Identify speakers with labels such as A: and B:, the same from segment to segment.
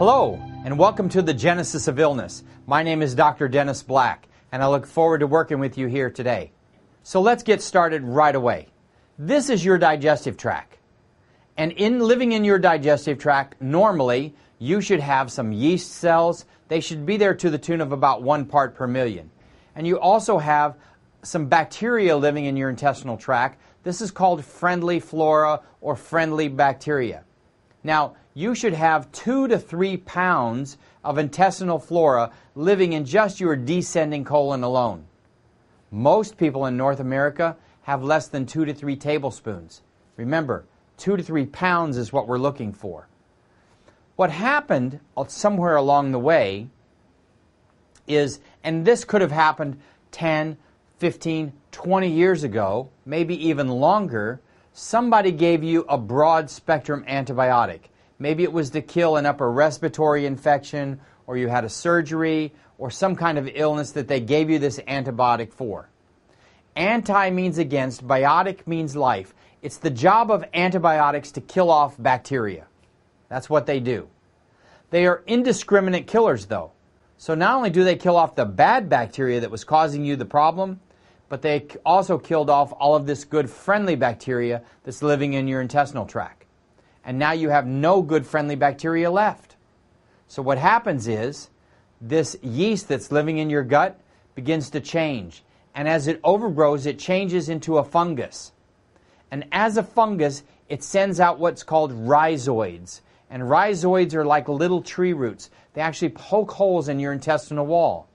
A: Hello, and welcome to the Genesis of Illness. My name is Dr. Dennis Black, and I look forward to working with you here today. So let's get started right away. This is your digestive tract. And in living in your digestive tract, normally, you should have some yeast cells. They should be there to the tune of about 1 part per million. And you also have some bacteria living in your intestinal tract. This is called friendly flora or friendly bacteria. Now, you should have 2 to 3 pounds of intestinal flora living in just your descending colon alone. Most people in North America have less than 2 to 3 tablespoons. Remember, 2 to 3 pounds is what we're looking for. What happened somewhere along the way is, and this could have happened 10, 15, 20 years ago, maybe even longer, somebody gave you a broad spectrum antibiotic. Maybe it was to kill an upper respiratory infection, or you had a surgery, or some kind of illness that they gave you this antibiotic for. Anti means against, biotic means life. It's the job of antibiotics to kill off bacteria. That's what they do. They are indiscriminate killers, though. So not only do they kill off the bad bacteria that was causing you the problem, but they also killed off all of this good friendly bacteria that's living in your intestinal tract. And now you have no good friendly bacteria left. So what happens is this yeast that's living in your gut begins to change. And as it overgrows, it changes into a fungus. And as a fungus, it sends out what's called rhizoids. And rhizoids are like little tree roots. They actually poke holes in your intestinal wall.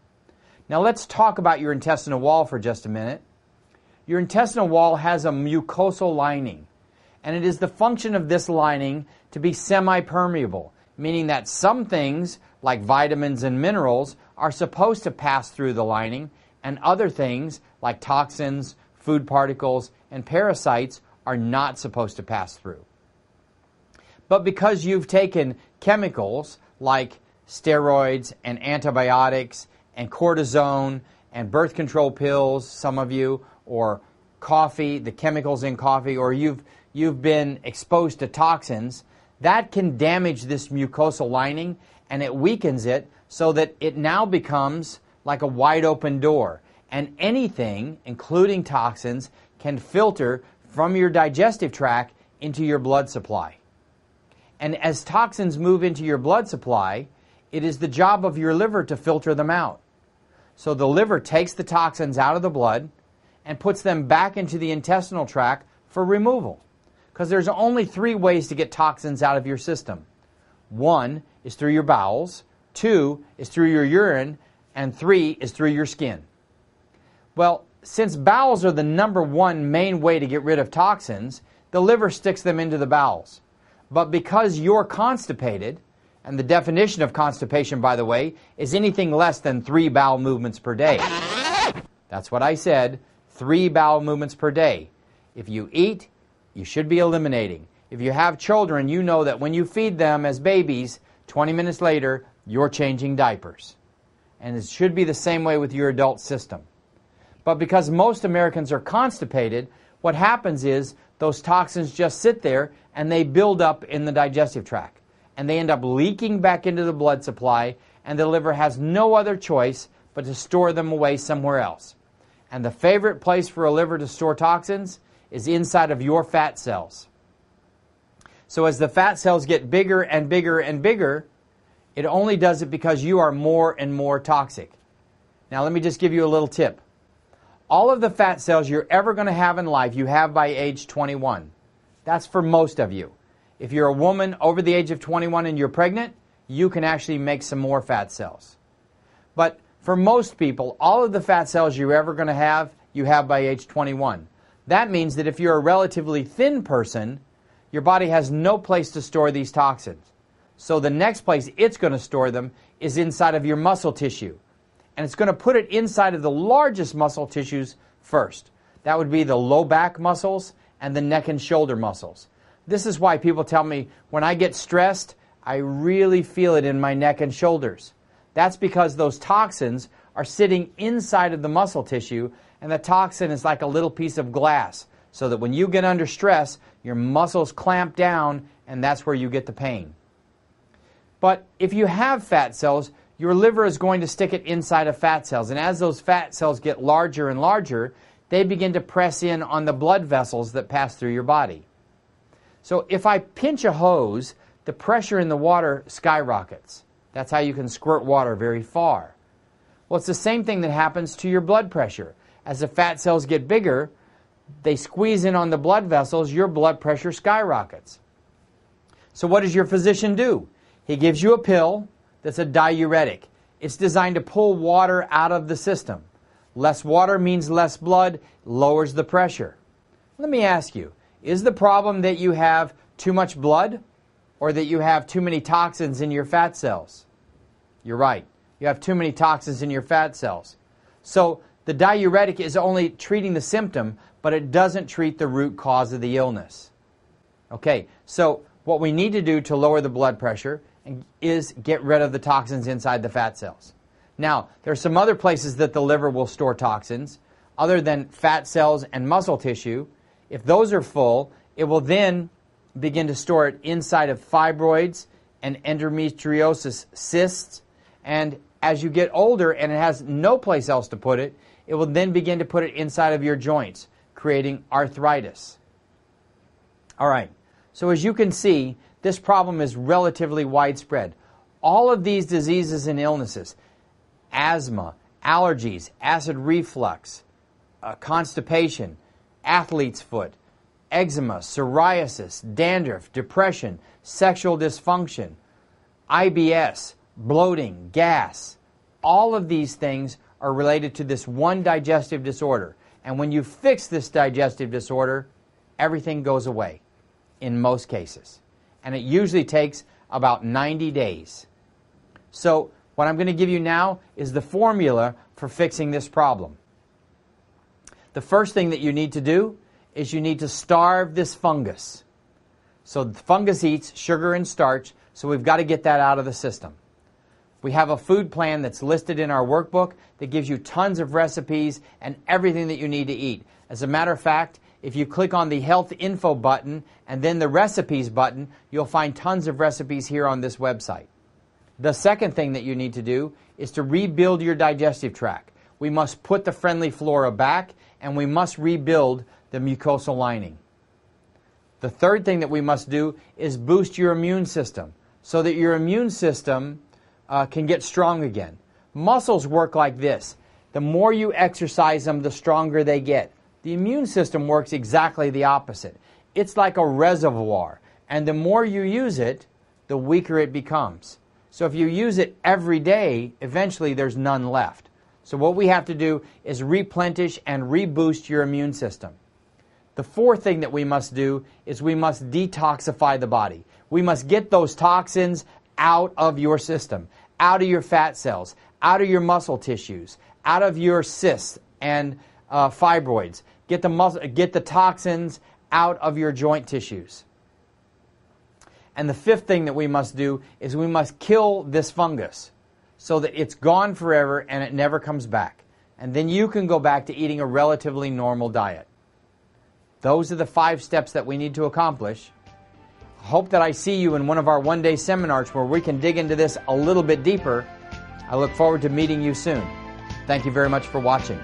A: Now let's talk about your intestinal wall for just a minute. Your intestinal wall has a mucosal lining. And it is the function of this lining to be semi-permeable, meaning that some things, like vitamins and minerals, are supposed to pass through the lining, and other things, like toxins, food particles, and parasites, are not supposed to pass through. But because you've taken chemicals like steroids and antibiotics and cortisone and birth control pills, some of you, or coffee, the chemicals in coffee, or you've been exposed to toxins, that can damage this mucosal lining, and it weakens it so that it now becomes like a wide open door. And anything, including toxins, can filter from your digestive tract into your blood supply. And as toxins move into your blood supply, it is the job of your liver to filter them out. So the liver takes the toxins out of the blood and puts them back into the intestinal tract for removal. Because there's only 3 ways to get toxins out of your system. 1 is through your bowels, 2 is through your urine, and 3 is through your skin. Well, since bowels are the number 1 main way to get rid of toxins, the liver sticks them into the bowels. But because you're constipated, and the definition of constipation, by the way, is anything less than 3 bowel movements per day. That's what I said, 3 bowel movements per day. If you eat, you should be eliminating. If you have children, you know that when you feed them as babies, 20 minutes later, you're changing diapers. And it should be the same way with your adult system. But because most Americans are constipated, what happens is those toxins just sit there and they build up in the digestive tract. And they end up leaking back into the blood supply, and the liver has no other choice but to store them away somewhere else. And the favorite place for a liver to store toxins is inside of your fat cells. So as the fat cells get bigger and bigger and bigger, it only does it because you are more and more toxic. Now let me just give you a little tip. All of the fat cells you're ever going to have in life, you have by age 21. That's for most of you. If you're a woman over the age of 21 and you're pregnant, you can actually make some more fat cells. But for most people, all of the fat cells you're ever going to have, you have by age 21. That means that if you're a relatively thin person, your body has no place to store these toxins. So the next place it's going to store them is inside of your muscle tissue. And it's going to put it inside of the largest muscle tissues first. That would be the low back muscles and the neck and shoulder muscles. This is why people tell me when I get stressed, I really feel it in my neck and shoulders. That's because those toxins are sitting inside of the muscle tissue, and the toxin is like a little piece of glass, so that when you get under stress, your muscles clamp down, and that's where you get the pain. But if you have fat cells, your liver is going to stick it inside of fat cells. And as those fat cells get larger and larger, they begin to press in on the blood vessels that pass through your body. So if I pinch a hose, the pressure in the water skyrockets. That's how you can squirt water very far. Well, it's the same thing that happens to your blood pressure. As the fat cells get bigger, they squeeze in on the blood vessels, your blood pressure skyrockets. So what does your physician do? He gives you a pill that's a diuretic. It's designed to pull water out of the system. Less water means less blood, lowers the pressure. Let me ask you, is the problem that you have too much blood or that you have too many toxins in your fat cells? You're right. You have too many toxins in your fat cells. So the diuretic is only treating the symptom, but it doesn't treat the root cause of the illness. Okay, so what we need to do to lower the blood pressure is get rid of the toxins inside the fat cells. Now, there are some other places that the liver will store toxins other than fat cells and muscle tissue. If those are full, it will then begin to store it inside of fibroids and endometriosis cysts. And as you get older and it has no place else to put it, it will then begin to put it inside of your joints, creating arthritis. All right, so as you can see, this problem is relatively widespread. All of these diseases and illnesses, asthma, allergies, acid reflux, constipation, athlete's foot, eczema, psoriasis, dandruff, depression, sexual dysfunction, IBS, bloating, gas, all of these things are related to this one digestive disorder. And when you fix this digestive disorder, everything goes away in most cases. And it usually takes about 90 days. So what I'm going to give you now is the formula for fixing this problem. The first thing that you need to do is you need to starve this fungus. So the fungus eats sugar and starch, so we've got to get that out of the system. We have a food plan that's listed in our workbook that gives you tons of recipes and everything that you need to eat. As a matter of fact, if you click on the Health Info button and then the Recipes button, you'll find tons of recipes here on this website. The second thing that you need to do is to rebuild your digestive tract. We must put the friendly flora back, and we must rebuild the mucosal lining. The third thing that we must do is boost your immune system so that your immune system can get strong again. Muscles work like this. The more you exercise them, the stronger they get. The immune system works exactly the opposite. It's like a reservoir, and the more you use it, the weaker it becomes. So if you use it every day, eventually there's none left. So what we have to do is replenish and reboost your immune system. The fourth thing that we must do is we must detoxify the body. We must get those toxins out of your system, out of your fat cells, out of your muscle tissues, out of your cysts and fibroids. Get the toxins out of your joint tissues. And the fifth thing that we must do is we must kill this fungus so that it's gone forever and it never comes back. And then you can go back to eating a relatively normal diet. Those are the 5 steps that we need to accomplish. I hope that I see you in one of our one-day seminars where we can dig into this a little bit deeper. I look forward to meeting you soon. Thank you very much for watching.